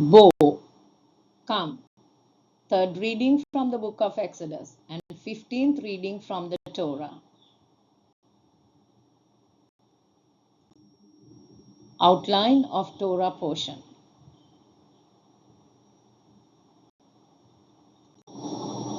Bo, come. Third reading from the book of Exodus and 15th reading from the Torah. Outline of Torah portion.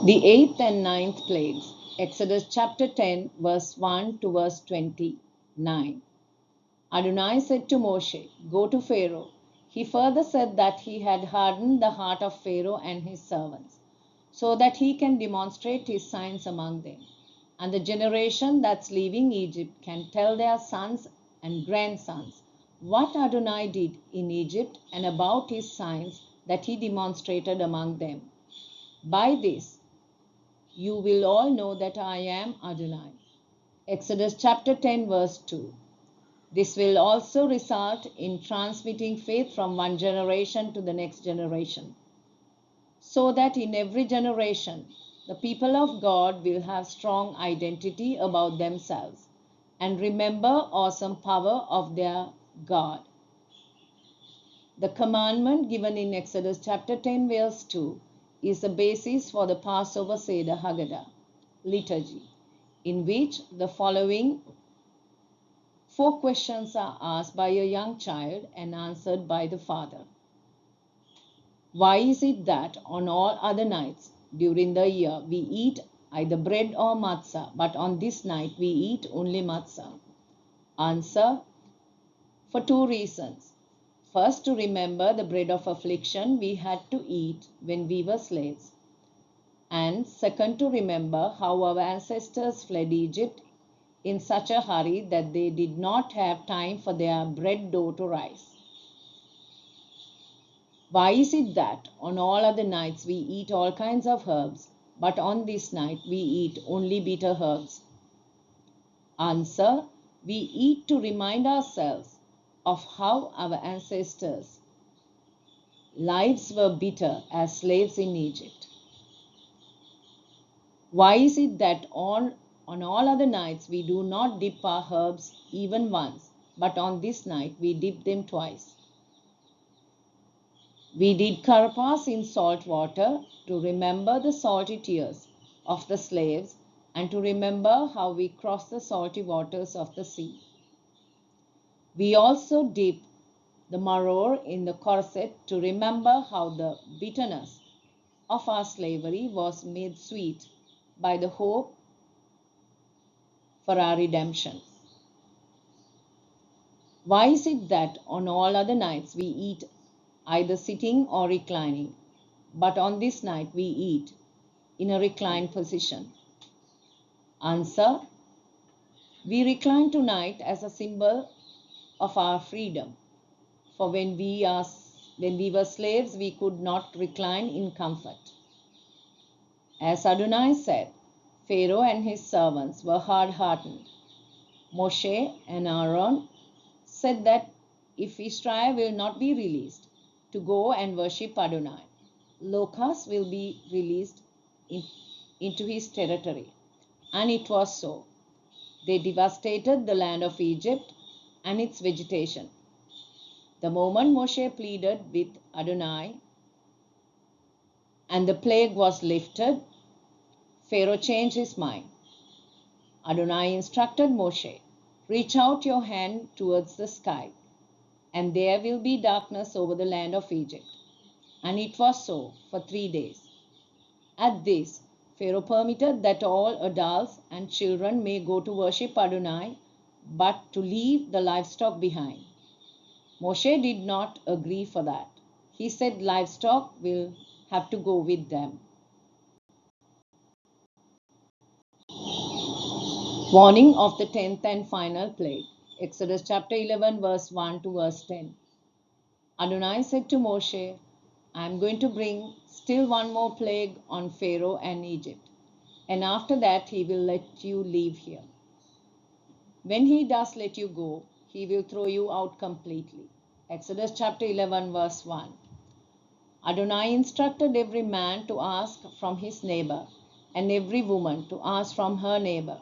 The 8th and ninth plagues. Exodus chapter 10 verse 1 to verse 29. Adonai said to Moshe, "Go to Pharaoh." He further said that he had hardened the heart of Pharaoh and his servants, so that he can demonstrate his signs among them. And the generation that's leaving Egypt can tell their sons and grandsons what Adonai did in Egypt and about his signs that he demonstrated among them. By this, you will all know that I am Adonai. Exodus chapter 10 verse 2. This will also result in transmitting faith from one generation to the next generation, so that in every generation, the people of God will have strong identity about themselves and remember awesome power of their God. The commandment given in Exodus chapter 10 verse 2 is the basis for the Passover Seder Haggadah liturgy, in which the following 4 questions are asked by a young child and answered by the father. Why is it that on all other nights during the year we eat either bread or matzah, but on this night we eat only matzah? Answer: for 2 reasons. First, to remember the bread of affliction we had to eat when we were slaves. And second, to remember how our ancestors fled Egypt in such a hurry that they did not have time for their bread dough to rise. Why is it that on all other nights we eat all kinds of herbs, but on this night we eat only bitter herbs? Answer: we eat to remind ourselves of how our ancestors' lives were bitter as slaves in Egypt. Why is it that on all other nights we do not dip our herbs even once, but on this night we dip them twice? We did karpas in salt water to remember the salty tears of the slaves and to remember how we crossed the salty waters of the sea. We also dip the maror in the corset to remember how the bitterness of our slavery was made sweet by the hope for our redemption. Why is it that on all other nights we eat either sitting or reclining, but on this night we eat in a reclined position? Answer: we recline tonight as a symbol of our freedom, for when we were slaves we could not recline in comfort. As Adonai said, Pharaoh and his servants were hard-hearted. Moshe and Aaron said that if Israel will not be released to go and worship Adonai, locusts will be released into his territory. And it was so. They devastated the land of Egypt and its vegetation. The moment Moshe pleaded with Adonai and the plague was lifted, Pharaoh changed his mind. Adonai instructed Moshe, "Reach out your hand towards the sky, and there will be darkness over the land of Egypt." And it was so for 3 days. At this, Pharaoh permitted that all adults and children may go to worship Adonai, but to leave the livestock behind. Moshe did not agree for that. He said livestock will have to go with them. Warning of the 10th and final plague. Exodus chapter 11 verse 1 to verse 10. Adonai said to Moshe, "I am going to bring still one more plague on Pharaoh and Egypt, and after that he will let you leave here. When he does let you go, he will throw you out completely." Exodus chapter 11 verse 1. Adonai instructed every man to ask from his neighbor and every woman to ask from her neighbor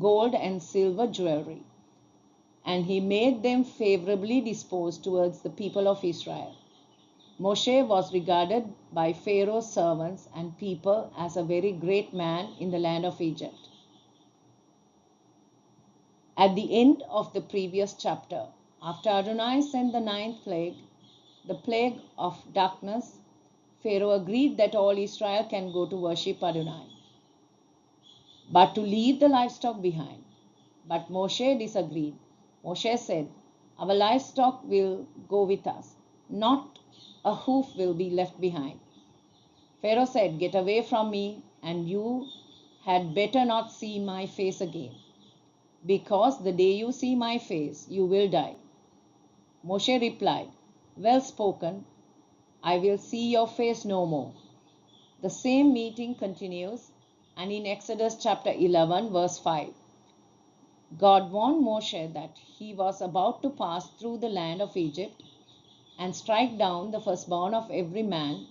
gold and silver jewelry, and he made them favorably disposed towards the people of Israel. Moshe was regarded by Pharaoh's servants and people as a very great man in the land of Egypt. At the end of the previous chapter, after Adonai sent the ninth plague, the plague of darkness, Pharaoh agreed that all Israel can go to worship Adonai, but to leave the livestock behind. But Moshe disagreed. Moshe said, "Our livestock will go with us, not a hoof will be left behind." Pharaoh said, "Get away from me, and you had better not see my face again, because the day you see my face, you will die." Moshe replied, "Well spoken, I will see your face no more." The same meeting continues, and in Exodus chapter 11, verse 5, God warned Moshe that he was about to pass through the land of Egypt and strike down the firstborn of every man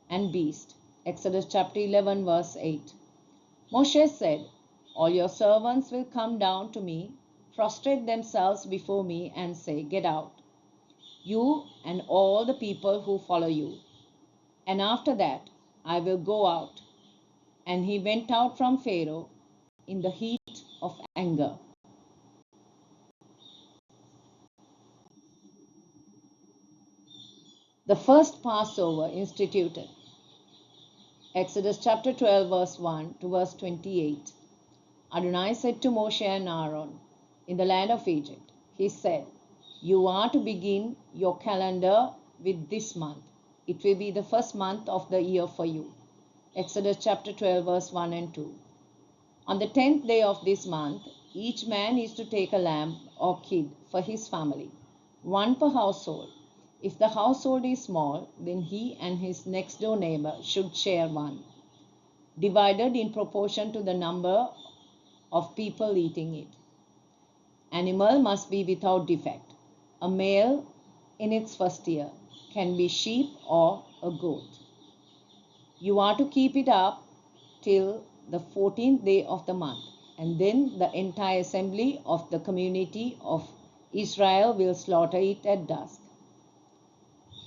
and beast. Exodus chapter 11, verse 8. Moshe said, "All your servants will come down to me, prostrate themselves before me, and say, 'Get out, you and all the people who follow you.' And after that, I will go out." And he went out from Pharaoh in the heat of anger. The first Passover instituted. Exodus chapter 12, verse 1 to verse 28. Adonai said to Moshe and Aaron in the land of Egypt, he said, "You are to begin your calendar with this month. It will be the first month of the year for you." Exodus chapter 12, verse 1 and 2. On the 10th day of this month, each man is to take a lamb or kid for his family, one per household. If the household is small, then he and his next door neighbor should share one, divided in proportion to the number of people eating it. Animal must be without defect. A male in its first year can be sheep or a goat. You are to keep it up till the 14th day of the month, and then the entire assembly of the community of Israel will slaughter it at dusk.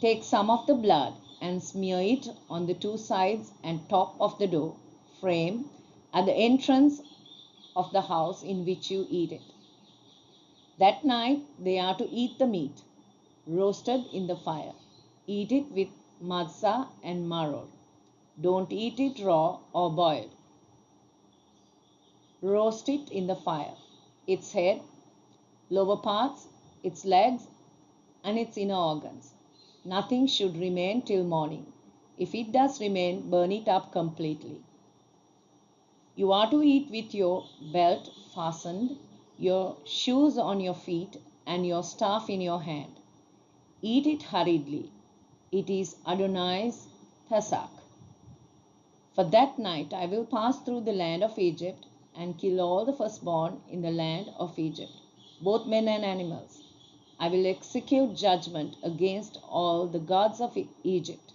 Take some of the blood and smear it on the two sides and top of the door frame at the entrance of the house in which you eat it. That night they are to eat the meat, roasted in the fire. Eat it with matzah and maror. Don't eat it raw or boiled. Roast it in the fire, its head, lower parts, its legs, and its inner organs. Nothing should remain till morning. If it does remain, burn it up completely. You are to eat with your belt fastened, your shoes on your feet, and your staff in your hand. Eat it hurriedly. It is Adonai's Pesach. For that night I will pass through the land of Egypt and kill all the firstborn in the land of Egypt, both men and animals. I will execute judgment against all the gods of Egypt.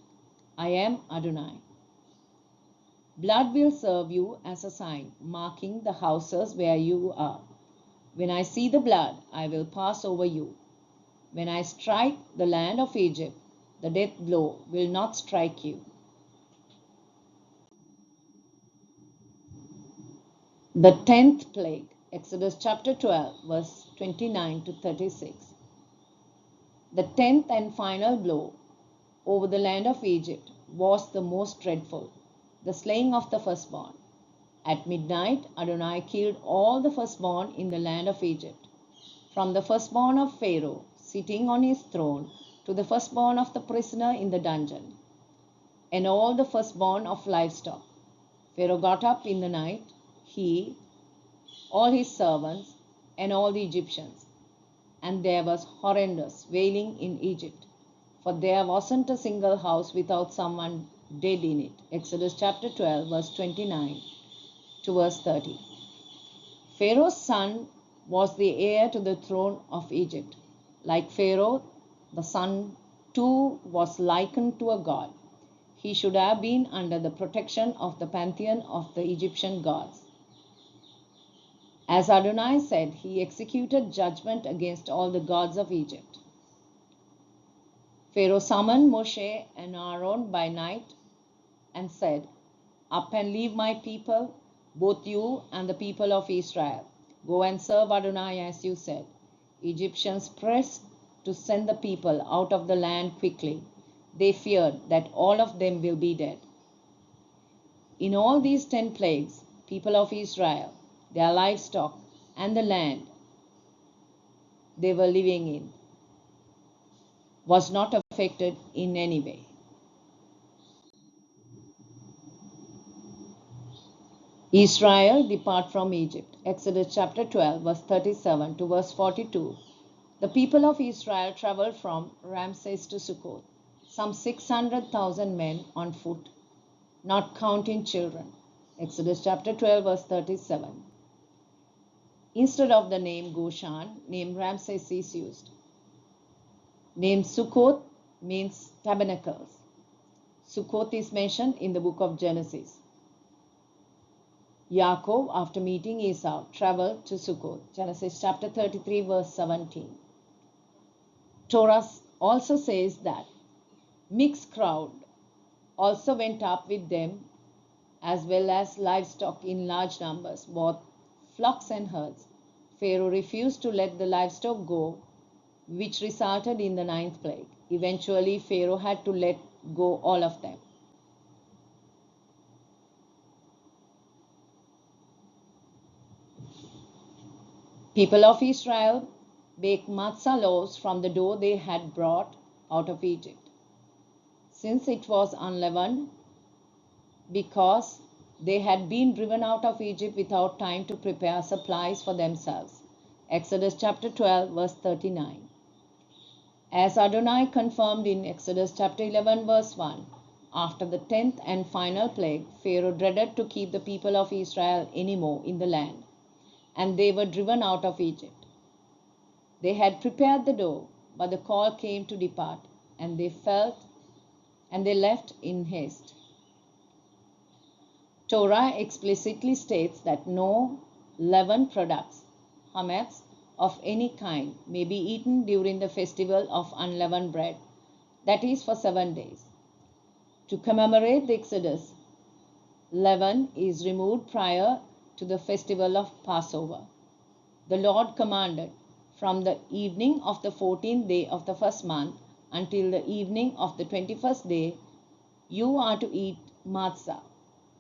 I am Adonai. Blood will serve you as a sign, marking the houses where you are. When I see the blood, I will pass over you. When I strike the land of Egypt, the death blow will not strike you. The 10th plague, Exodus chapter 12, verse 29 to 36. The 10th and final blow over the land of Egypt was the most dreadful, the slaying of the firstborn. At midnight, Adonai killed all the firstborn in the land of Egypt, from the firstborn of Pharaoh sitting on his throne to the firstborn of the prisoner in the dungeon, and all the firstborn of livestock. Pharaoh got up in the night, he, all his servants, and all the Egyptians, and there was horrendous wailing in Egypt, for there wasn't a single house without someone dead in it. Exodus chapter 12, verse 29 to verse 30. Pharaoh's son was the heir to the throne of Egypt. Like Pharaoh, the son too was likened to a god. He should have been under the protection of the pantheon of the Egyptian gods. As Adonai said, he executed judgment against all the gods of Egypt. Pharaoh summoned Moshe and Aaron by night and said, "Up and leave my people, both you and the people of Israel. Go and serve Adonai as you said." Egyptians pressed to send the people out of the land quickly. They feared that all of them will be dead. In all these 10 plagues, people of Israel, their livestock, and the land they were living in was not affected in any way. Israel depart from Egypt. Exodus chapter 12, verse 37 to verse 42. The people of Israel traveled from Ramses to Succoth, some 600,000 men on foot, not counting children. Exodus chapter 12, verse 37. Instead of the name Goshen, name Ramses is used. Name Succoth means tabernacles. Succoth is mentioned in the book of Genesis. Yaakov, after meeting Esau, traveled to Succoth. Genesis chapter 33, verse 17. Torah also says that mixed crowd also went up with them, as well as livestock in large numbers, both flocks and herds. Pharaoh refused to let the livestock go, which resulted in the 9th plague. Eventually, Pharaoh had to let go all of them. People of Israel baked matzah loaves from the dough they had brought out of Egypt, since it was unleavened, because they had been driven out of Egypt without time to prepare supplies for themselves. Exodus chapter 12, verse 39. As Adonai confirmed in Exodus chapter 11, verse 1, after the 10th and final plague, Pharaoh dreaded to keep the people of Israel anymore in the land, and they were driven out of Egypt. They had prepared the dough, but the call came to depart, and they left in haste. Torah explicitly states that no leavened products, hametz, of any kind may be eaten during the Festival of Unleavened Bread, that is for 7 days. To commemorate the Exodus, leaven is removed prior to the festival of Passover. The Lord commanded, from the evening of the 14th day of the first month until the evening of the 21st day, you are to eat matzah.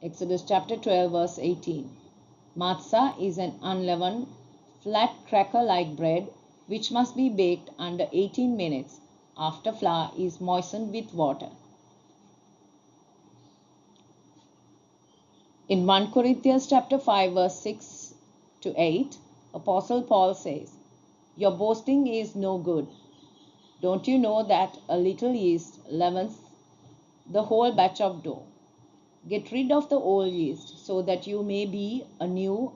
Exodus chapter 12, verse 18. Matzah is an unleavened, flat cracker-like bread which must be baked under 18 minutes after flour is moistened with water. In 1 Corinthians chapter 5, verse 6 to 8, Apostle Paul says, "Your boasting is no good. Don't you know that a little yeast leavens the whole batch of dough? Get rid of the old yeast so that you may be a new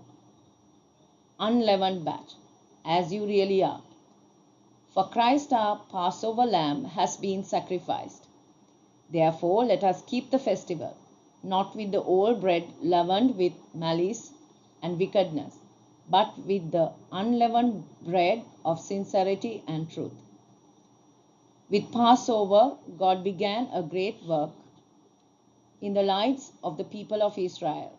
unleavened batch, as you really are. For Christ our Passover lamb has been sacrificed. Therefore let us keep the festival, not with the old bread leavened with malice and wickedness, but with the unleavened bread of sincerity and truth." With Passover, God began a great work in the lives of the people of Israel.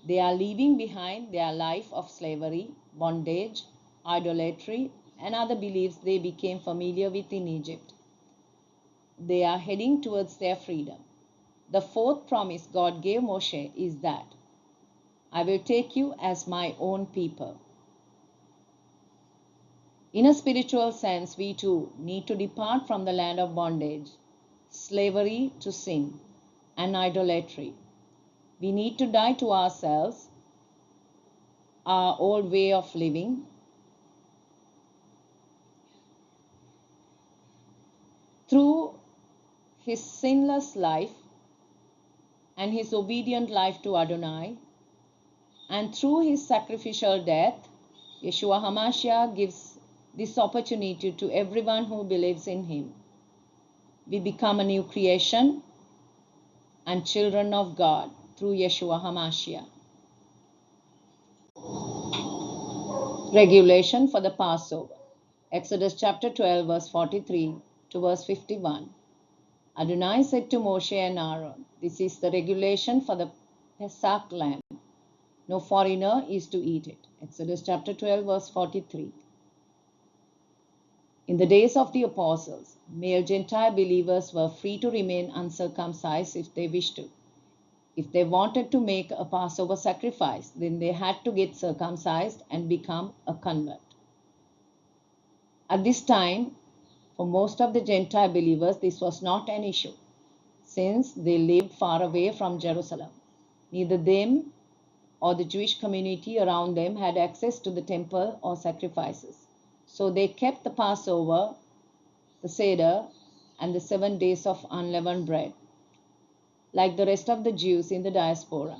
They are leaving behind their life of slavery, bondage, idolatry, and other beliefs they became familiar with in Egypt. They are heading towards their freedom. The 4th promise God gave Moshe is that, "I will take you as my own people." In a spiritual sense, we too need to depart from the land of bondage, slavery to sin, and idolatry. We need to die to ourselves, our old way of living, through his sinless life and his obedient life to Adonai, and through his sacrificial death. Yeshua HaMashiach gives this opportunity to everyone who believes in him. We become a new creation and children of God through Yeshua HaMashiach. Regulation for the Passover. Exodus chapter 12, verse 43. to verse 51. Adonai said to Moshe and Aaron, "This is the regulation for the Pesach lamb. No foreigner is to eat it." Exodus chapter 12, verse 43. In the days of the apostles, male Gentile believers were free to remain uncircumcised if they wished to. If they wanted to make a Passover sacrifice, then they had to get circumcised and become a convert. At this time, for most of the Gentile believers, this was not an issue, since they lived far away from Jerusalem. Neither them or the Jewish community around them had access to the temple or sacrifices. So they kept the Passover, the Seder, and the 7 days of unleavened bread, like the rest of the Jews in the diaspora.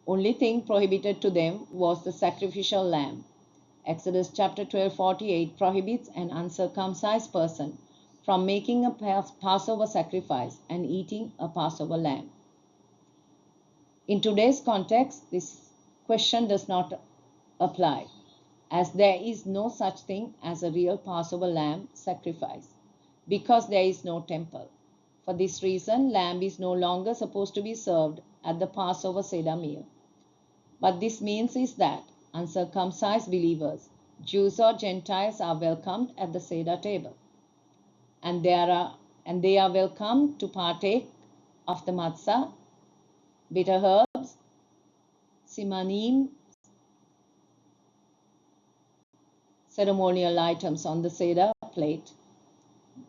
Only thing prohibited to them was the sacrificial lamb. Exodus chapter 12:48 prohibits an uncircumcised person from making a Passover sacrifice and eating a Passover lamb. In today's context, this question does not apply, as there is no such thing as a real Passover lamb sacrifice, because there is no temple. For this reason, lamb is no longer supposed to be served at the Passover Seder meal. What this means is that uncircumcised believers, Jews or Gentiles, are welcomed at the Seder table, and they are welcome to partake of the matzah, bitter herbs, simanim, ceremonial items on the Seder plate,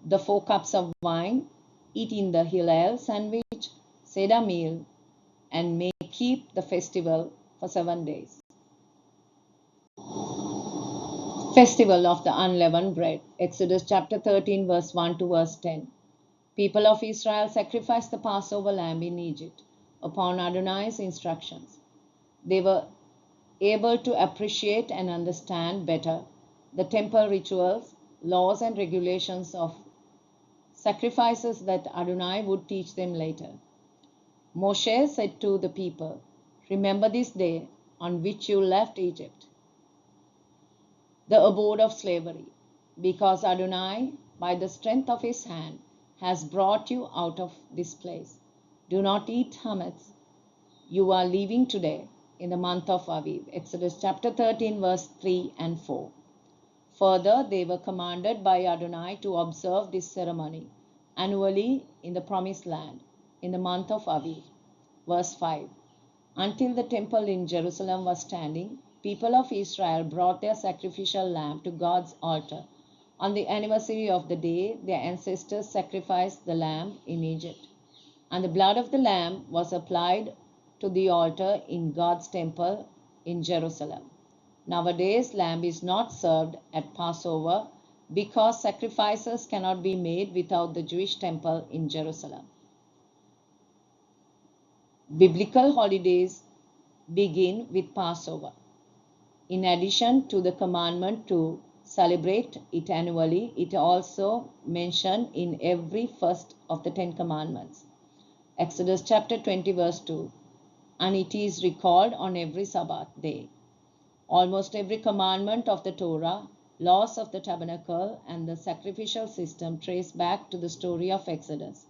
the 4 cups of wine, eating the Hillel sandwich, Seder meal, and may keep the festival for 7 days. Festival of the Unleavened Bread, Exodus chapter 13, verse 1 to verse 10. People of Israel sacrificed the Passover lamb in Egypt upon Adonai's instructions. They were able to appreciate and understand better the temple rituals, laws, and regulations of sacrifices that Adonai would teach them later. Moshe said to the people, "Remember this day on which you left Egypt, the abode of slavery, because Adonai, by the strength of his hand, has brought you out of this place. Do not eat chametz. You are leaving today in the month of Aviv." Exodus chapter 13, verse 3 and 4. Further, they were commanded by Adonai to observe this ceremony annually in the promised land in the month of Aviv. Verse 5. Until the temple in Jerusalem was standing, people of Israel brought their sacrificial lamb to God's altar. On the anniversary of the day their ancestors sacrificed the lamb in Egypt, and the blood of the lamb was applied to the altar in God's temple in Jerusalem. Nowadays, lamb is not served at Passover because sacrifices cannot be made without the Jewish temple in Jerusalem. Biblical holidays begin with Passover. In addition to the commandment to celebrate it annually, it also mentioned in every first of the 10 commandments. Exodus chapter 20, verse 2. And it is recalled on every Sabbath day. Almost every commandment of the Torah, laws of the tabernacle, and the sacrificial system trace back to the story of Exodus.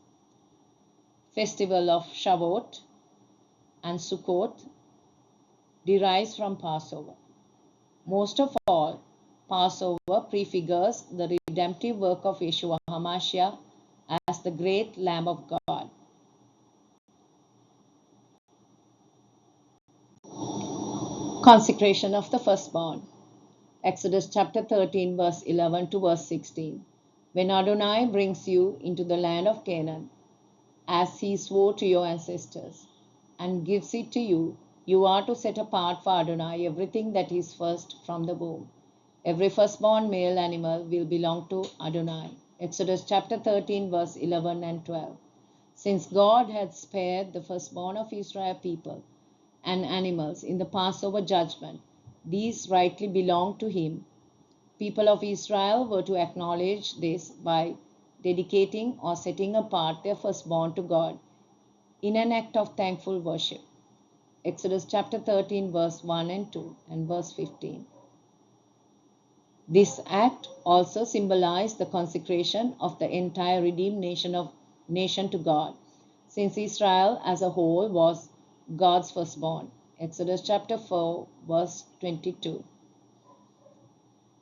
Festival of Shavuot and Sukkot derives from Passover. Most of all, Passover prefigures the redemptive work of Yeshua HaMashiach as the great Lamb of God. Consecration of the firstborn. Exodus chapter 13, verse 11 to verse 16. When Adonai brings you into the land of Canaan, as he swore to your ancestors, and gives it to you, you are to set apart for Adonai everything that is first from the womb. Every firstborn male animal will belong to Adonai. Exodus chapter 13, verse 11 and 12. Since God had spared the firstborn of Israel people and animals in the Passover judgment, these rightly belong to him. People of Israel were to acknowledge this by dedicating or setting apart their firstborn to God in an act of thankful worship. Exodus chapter 13, verse 1 and 2 and verse 15. This act also symbolized the consecration of the entire redeemed nation to God, since Israel as a whole was God's firstborn. Exodus chapter 4, verse 22.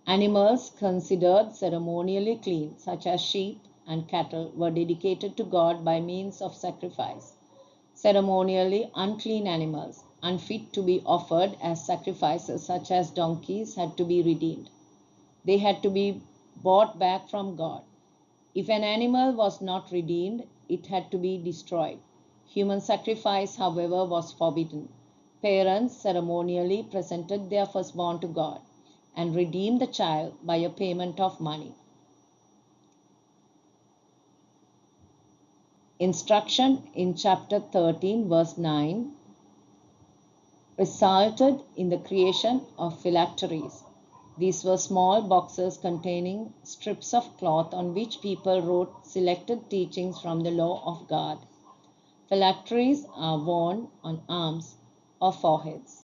Animals considered ceremonially clean, such as sheep and cattle, were dedicated to God by means of sacrifice. Ceremonially unclean animals, unfit to be offered as sacrifices, such as donkeys, had to be redeemed. They had to be bought back from God. If an animal was not redeemed, it had to be destroyed. Human sacrifice, however, was forbidden. Parents ceremonially presented their firstborn to God and redeemed the child by a payment of money. Instruction in chapter 13, verse 9 resulted in the creation of phylacteries. These were small boxes containing strips of cloth on which people wrote selected teachings from the law of God. Phylacteries are worn on arms or foreheads.